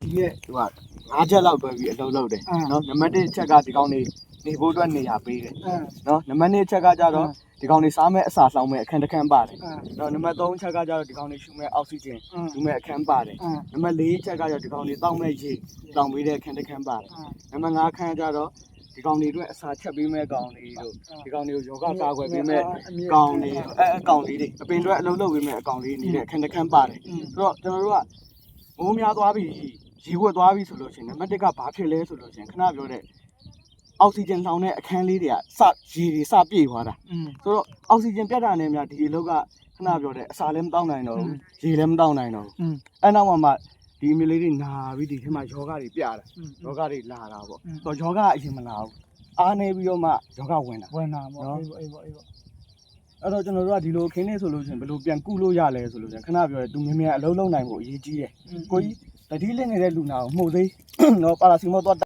ဒီရဲ့ဟိုက၅ချက်လောက်တွဲပြီးအလုံးလုံးတယ်နော်နံပါတ်1ချက်ကဒီကောင်နေဖို့အတွက်နေရာပေးတယ်နော်နံပါတ်2ချက်ကကြတော့ဒီကောင်နေစားမဲ့အစာလောင်းမဲ့အခန်းတစ်ခန်းပါတယ်နော်နံပါတ်3ချက်ကကြတော့ဒီကောင်နေရှူမဲ့အောက်ဆီဂျင်ရှူမဲ့အခန်းပါတယ်နံပါတ်4ချက်ကကြတော့ဒီကောင်နေတောက်မဲ့ရေတောင်ပေးတဲ့အခန်းတစ်ခန်းပါတယ်နံပါတ်5ခန်းကြတော့ဒီကောင်တွေအတွက်အစာချက်ပေးမဲ့ကောင်တွေတို့ဒီကောင်တွေကိုယောဂကာကွယ်ပေးမဲ့ကောင်တွေအကောင်လေးတွေအပင်တွေအလုံးလုံးပေးမဲ့အကောင်လေးနေတဲ့အခန်းတစ်ခန်းပါတယ်ဆိုတော့ကျွန်တော်တို့ကမိုးများသွားပြီရေဝတ်သွားပြီဆိုလို့ရှိရင်နံပါတ်1ကဘာဖြစ်လဲဆိုလို့ရှိရင်ခဏပြောတဲ့အောက်ဆီဂျင်လောင်တဲ့အခန်းလေးတွေကရေတွေစပြည့်သွားတာဆိုတော့အောက်ဆီဂျင်ပြတ်တာနဲ့များဒီအလုပ်ကခဏပြောတဲ့အစာလည်းမတောင်းနိုင်တော့ဘူးရေလည်းမတောင်းနိုင်တော့ဘူးအဲ့နောက်မှဒီအမျိုးလေးတွေနာပြီးဒီထဲမှာယောဂတွေပြတာယောဂတွေလာတာပေါ့ဆိုတော့ယောဂအရင်မလာဘူးအားနေပြီးတော့မှယောဂဝင်တာပေါ့နော်အေးပေါ့အဲ့တော့ကျွန်တော်တို့ကဒီလိုခင်းနေဆိုလို့ရှိရင်ဘယ်လိုပြန်ကုလို့ရလဲဆိုလို့ရှိရင်ခဏပြောတယ်သူမြင်မြန်အလုံးလုံးနိုင်ဖို့အရေးကြီးတယ်ကိုကြီးတတိလင်းနေတဲ့လူနာကိုမှုသေးတော့ပါရာစီမောတော့